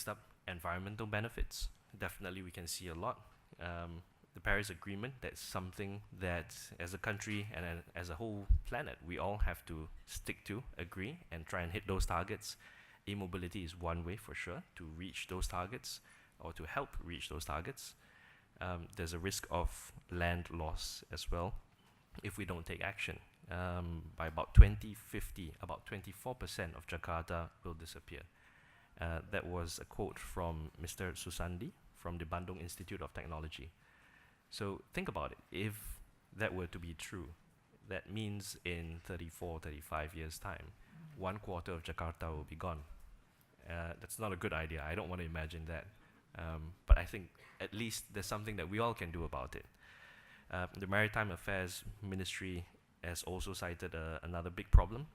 Next up, environmental benefits. Definitely, we can see a lot. The Paris Agreement, that's something that as a country and as a whole planet, we all have to stick to, agree, and try and hit those targets. E-mobility is one way for sure to reach those targets or to help reach those targets. There's a risk of land loss as well if we don't take action. By about 2050, about 24% of Jakarta will disappear. That was a quote from Mr. Susandi from the Bandung Institute of Technology. So think about it. If that were to be true, that means in 34, 35 years' time, 1/4 of Jakarta will be gone. That's not a good idea. I don't want to imagine that. But I think at least there's something that we all can do about it. The Maritime Affairs Ministry has also cited another big problem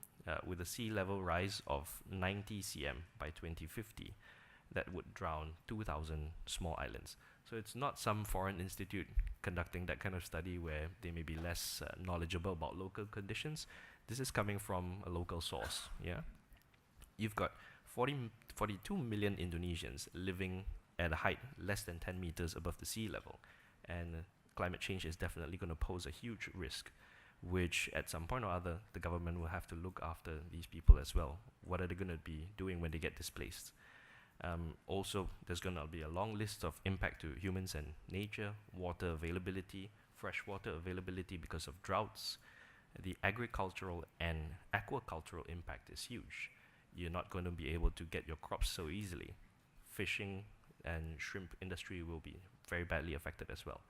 with a sea level rise of 90 cm by 2050 that would drown 2,000 small islands. So it's not some foreign institute conducting that kind of study where they may be less knowledgeable about local conditions. This is coming from a local source. Yeah, you've got 42 million Indonesians living at a height less than 10 meters above the sea level, and climate change is definitely going to pose a huge risk, which at some point or other the government will have to look after these people as well. What are they going to be doing when they get displaced? Also, there's going to be a long list of impact to humans and nature, water availability, freshwater availability because of droughts. The agricultural and aquacultural impact is huge. You're not going to be able to get your crops so easily. Fishing and shrimp industry will be very badly affected as well.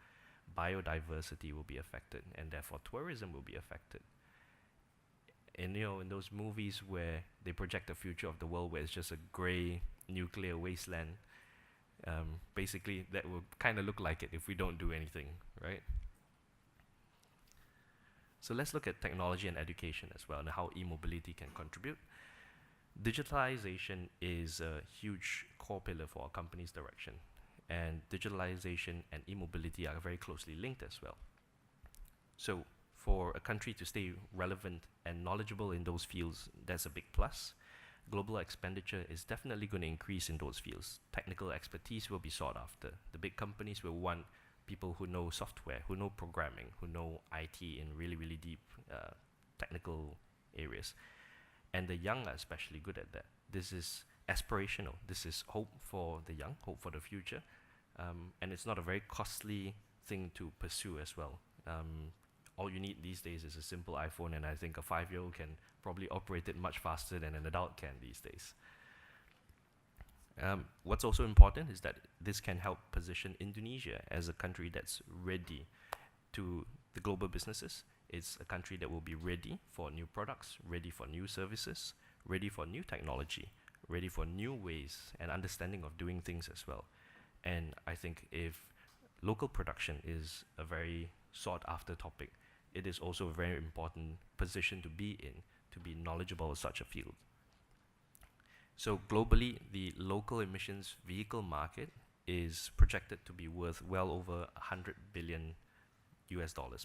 Biodiversity will be affected, and therefore tourism will be affected. And in those movies where they project the future of the world where it's just a grey nuclear wasteland, basically that will kind of look like it if we don't do anything, right? So let's look at technology and education as well and how e-mobility can contribute. Digitalization is a huge core pillar for our company's direction, and digitalization and e-mobility are very closely linked as well. So for a country to stay relevant and knowledgeable in those fields, that's a big plus. Global expenditure is definitely going to increase in those fields. Technical expertise will be sought after. The big companies will want people who know software, who know programming, who know IT in really, really deep technical areas. And the young are especially good at that. This is aspirational. This is hope for the young, hope for the future. And it's not a very costly thing to pursue as well. All you need these days is a simple iPhone, and I think a 5-year-old can probably operate it much faster than an adult can these days. What's also important is that this can help position Indonesia as a country that's ready to the global businesses. It's a country that will be ready for new products, ready for new services, ready for new technology, ready for new ways and understanding of doing things as well. And I think if local production is a very sought after topic, it is also a very important position to be in, to be knowledgeable of such a field. So globally, the local emissions vehicle market is projected to be worth well over $100 billion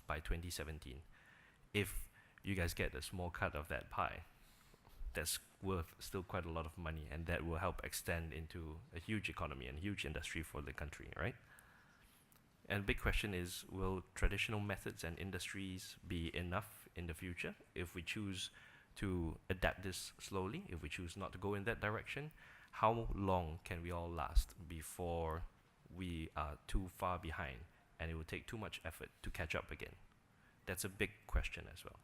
by 2017. If you guys get a small cut of that pie, that's worth still quite a lot of money, and that will help extend into a huge economy and huge industry for the country, right? And the big question is, will traditional methods and industries be enough in the future if we choose to adapt this slowly, if we choose not to go in that direction? How long can we all last before we are too far behind and it will take too much effort to catch up again? That's a big question as well.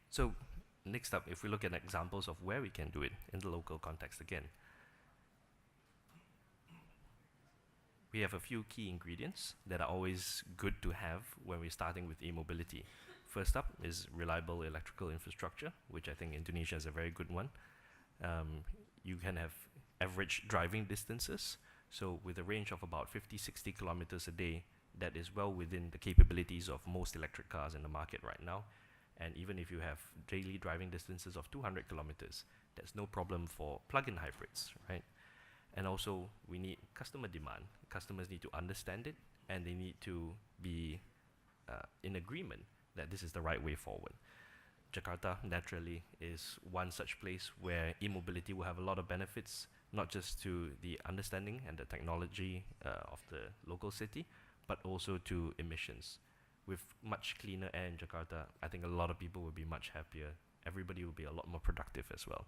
So next up, if we look at examples of where we can do it in the local context again, we have a few key ingredients that are always good to have when we're starting with e-mobility. First up is reliable electrical infrastructure, which I think Indonesia is a very good one. You can have average driving distances. So with a range of about 50-60 kilometers a day, that is well within the capabilities of most electric cars in the market right now. And even if you have daily driving distances of 200 kilometers, that's no problem for plug-in hybrids, right? And also, we need customer demand. Customers need to understand it, and they need to be in agreement that this is the right way forward. Jakarta naturally is one such place where e-mobility will have a lot of benefits, not just to the understanding and the technology of the local city, but also to emissions. With much cleaner air in Jakarta, I think a lot of people will be much happier. Everybody will be a lot more productive as well.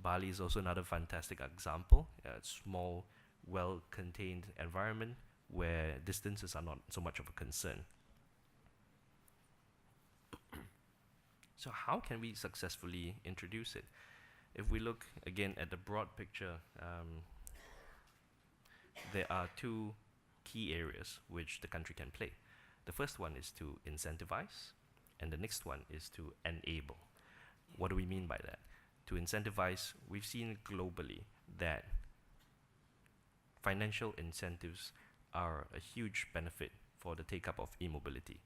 Bali is also another fantastic example. Small, well-contained environment where distances are not so much of a concern. So how can we successfully introduce it? If we look again at the broad picture, there are two key areas which the country can play. The first one is to incentivize, and the next one is to enable. What do we mean by that? To incentivize, we've seen globally that financial incentives are a huge benefit for the take-up of e-mobility.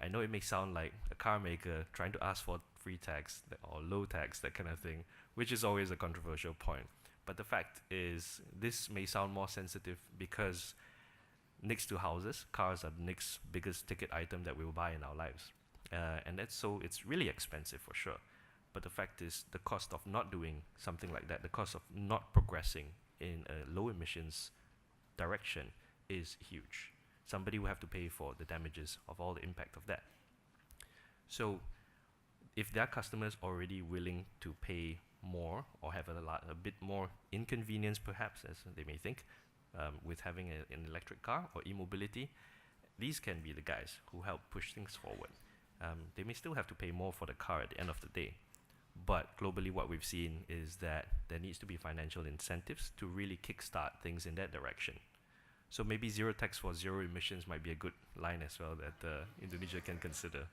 I know it may sound like a car maker trying to ask for free tax or low tax, that kind of thing, which is always a controversial point. But the fact is, this may sound more sensitive because next to houses, cars are the next biggest ticket item that we will buy in our lives. And that's so it's really expensive for sure. But the fact is, the cost of not doing something like that, the cost of not progressing in a low emissions direction is huge. Somebody will have to pay for the damages of all the impact of that. So if their customers already willing to pay more or have a bit more inconvenience perhaps, as they may think, with having an electric car or e-mobility, these can be the guys who help push things forward. They may still have to pay more for the car at the end of the day, but globally what we've seen is that there needs to be financial incentives to really kickstart things in that direction. So maybe zero tax for zero emissions might be a good line as well that Indonesia can consider.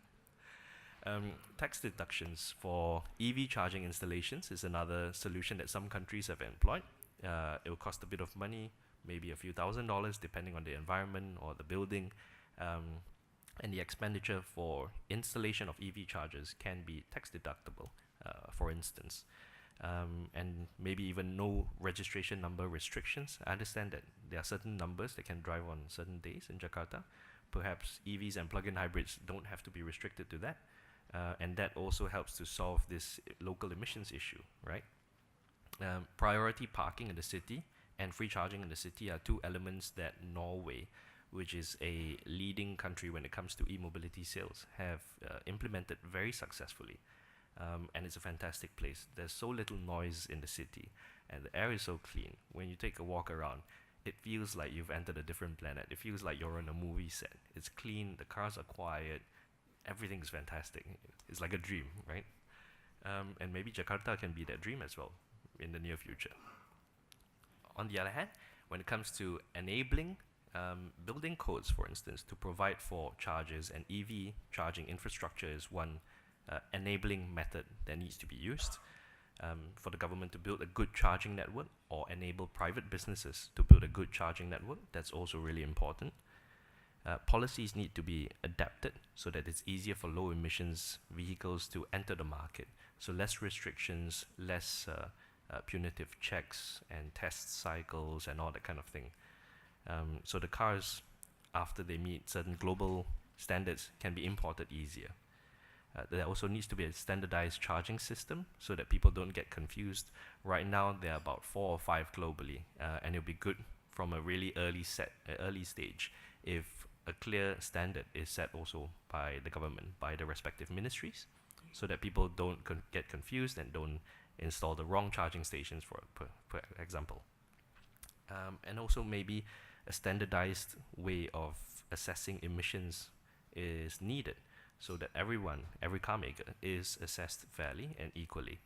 Tax deductions for EV charging installations is another solution that some countries have employed. It will cost a bit of money, maybe a few $1,000s depending on the environment or the building. And the expenditure for installation of EV chargers can be tax deductible, for instance. And maybe even no registration number restrictions. I understand that there are certain numbers that can drive on certain days in Jakarta. Perhaps EVs and plug-in hybrids don't have to be restricted to that. And that also helps to solve this local emissions issue, right? Priority parking in the city and free charging in the city are two elements that Norway, which is a leading country when it comes to e-mobility sales, have implemented very successfully. And it's a fantastic place. There's so little noise in the city, and the air is so clean. When you take a walk around, it feels like you've entered a different planet. It feels like you're on a movie set. It's clean, the cars are quiet, everything's fantastic. It's like a dream, right? And maybe Jakarta can be that dream as well in the near future. On the other hand, when it comes to enabling building codes, for instance, to provide for chargers and EV charging infrastructure is one enabling method that needs to be used for the government to build a good charging network or enable private businesses to build a good charging network. That's also really important. Policies need to be adapted so that it's easier for low emissions vehicles to enter the market. So less restrictions, less punitive checks and test cycles and all that kind of thing. So the cars, after they meet certain global standards, can be imported easier. There also needs to be a standardized charging system so that people don't get confused. Right now, there are about 4 or 5 globally, and it'll be good from a really early stage if a clear standard is set also by the government, by the respective ministries, so that people don't get confused and don't install the wrong charging stations, for example. And also maybe a standardized way of assessing emissions is needed, so that every car maker is assessed fairly and equally.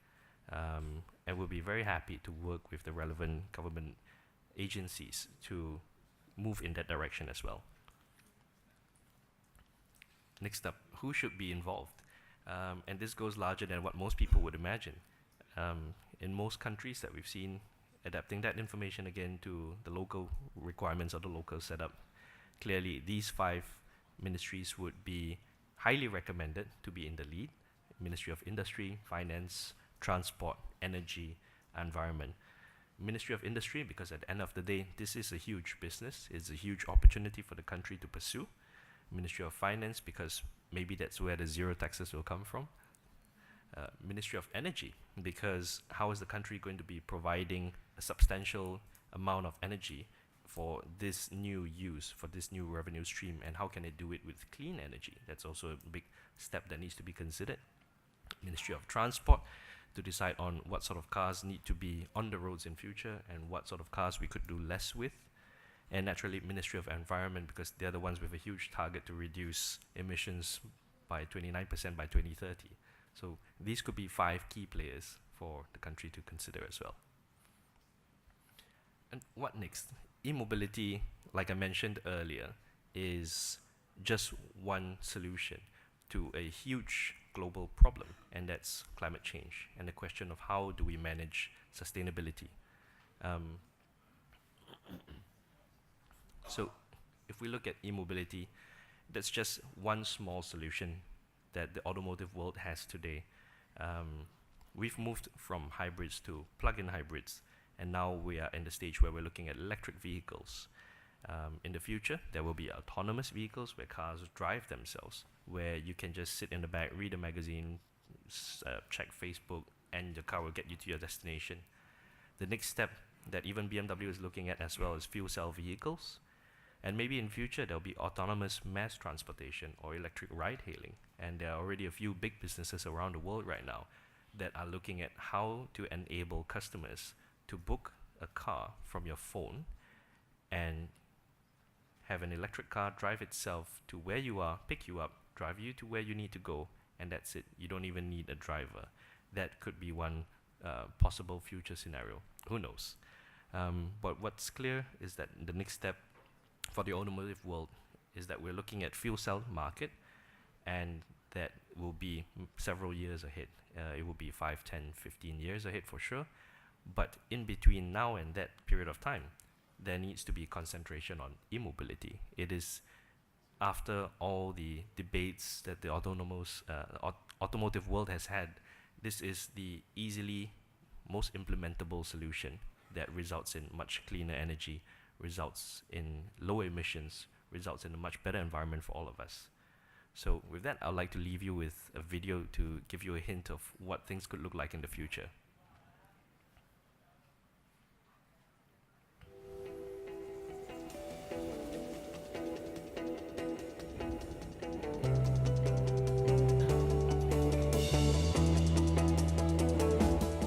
And we'll be very happy to work with the relevant government agencies to move in that direction as well. Next up, who should be involved? And this goes larger than what most people would imagine. In most countries that we've seen, adapting that information again to the local requirements of the local setup, clearly these 5 ministries would be highly recommended to be in the lead. Ministry of Industry, Finance, Transport, Energy, Environment. Ministry of Industry, because at the end of the day, this is a huge business. It's a huge opportunity for the country to pursue. Ministry of Finance, because maybe that's where the zero taxes will come from. Ministry of Energy, because how is the country going to be providing a substantial amount of energy for this new use, for this new revenue stream, and how can it do it with clean energy? That's also a big step that needs to be considered. Ministry of Transport, to decide on what sort of cars need to be on the roads in future and what sort of cars we could do less with. And naturally, Ministry of Environment, because they're the ones with a huge target to reduce emissions by 29% by 2030. So these could be 5 key players for the country to consider as well. And what next? E-mobility, like I mentioned earlier, is just one solution to a huge global problem, and that's climate change and the question of how do we manage sustainability. So if we look at e-mobility, that's just one small solution that the automotive world has today. We've moved from hybrids to plug-in hybrids, and now we are in the stage where we're looking at electric vehicles. In the future, there will be autonomous vehicles where cars drive themselves, where you can just sit in the back, read a magazine, check Facebook, and your car will get you to your destination. The next step that even BMW is looking at as well is fuel cell vehicles. And maybe in future, there'll be autonomous mass transportation or electric ride-hailing. And there are already a few big businesses around the world right now that are looking at how to enable customers to book a car from your phone and have an electric car drive itself to where you are, pick you up, drive you to where you need to go, and that's it. You don't even need a driver. That could be one possible future scenario. Who knows? But what's clear is that the next step for the automotive world is that we're looking at fuel cell market, and that will be several years ahead. It will be 5, 10, 15 years ahead for sure. But in between now and that period of time, there needs to be concentration on e-mobility. It is, after all the debates that the automotive world has had, this is the easily most implementable solution that results in much cleaner energy, results in lower emissions, results in a much better environment for all of us. So with that, I'd like to leave you with a video to give you a hint of what things could look like in the future.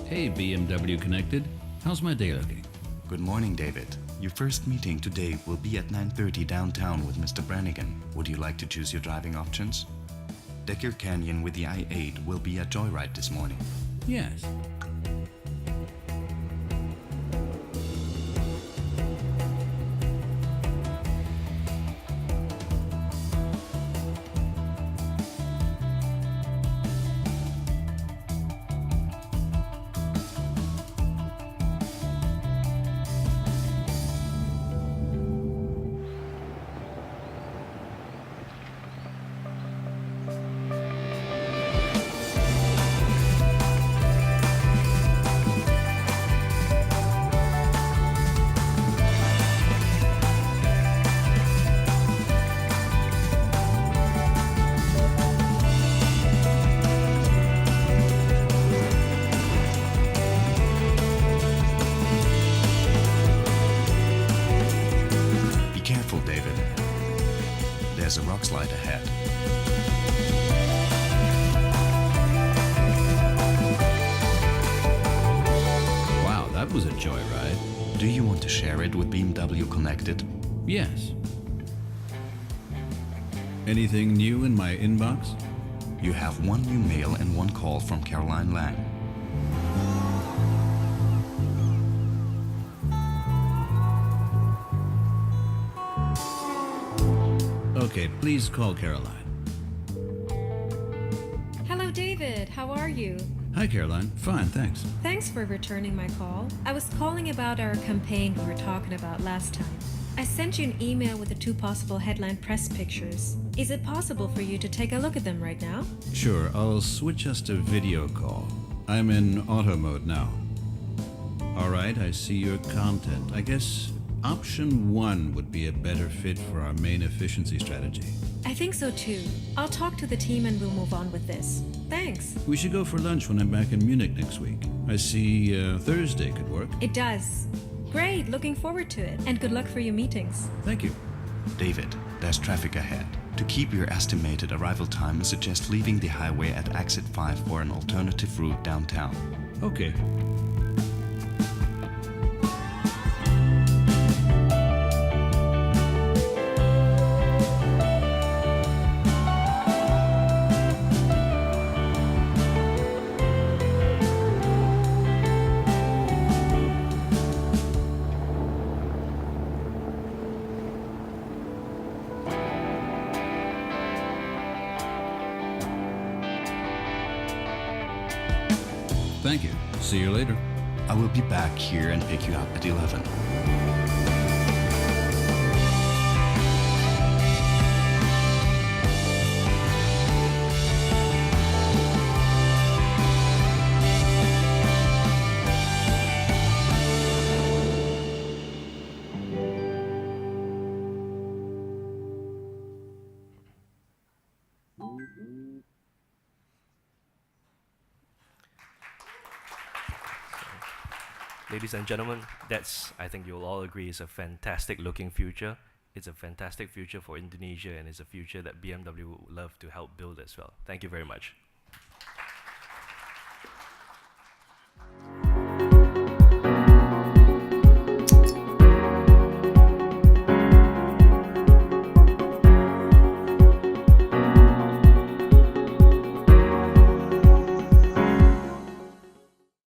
Hey, BMW Connected. How's my day looking? Good morning, David. Your first meeting today will be at 9:30 downtown with Mr. Brannigan. Would you like to choose your driving options? Decker Canyon with the i8 will be a joyride this morning. Yes. There's a rock slide ahead. Wow, that was a joyride. Do you want to share it with BMW Connected? Yes. Anything new in my inbox? You have one new mail and one call from Caroline Lang. Okay, please call Caroline. Hello, David. How are you? Hi, Caroline. Fine, thanks. Thanks for returning my call. I was calling about our campaign we were talking about last time. I sent you an email with the 2 possible headline press pictures. Is it possible for you to take a look at them right now? Sure, I'll switch us to video call. I'm in auto mode now. All right, I see your content. I guess Option 1 would be a better fit for our main efficiency strategy. I think so too. I'll talk to the team and we'll move on with this. Thanks. We should go for lunch when I'm back in Munich next week. I see Thursday could work. It does. Great, looking forward to it. And good luck for your meetings. Thank you. David, there's traffic ahead. To keep your estimated arrival time, I suggest leaving the highway at exit 5 for an alternative route downtown. Okay. Thank you. See you later. I will be back here and pick you up at 11. Ladies and gentlemen, that's, I think you'll all agree, is a fantastic looking future. It's a fantastic future for Indonesia, and it's a future that BMW would love to help build as well. Thank you very much.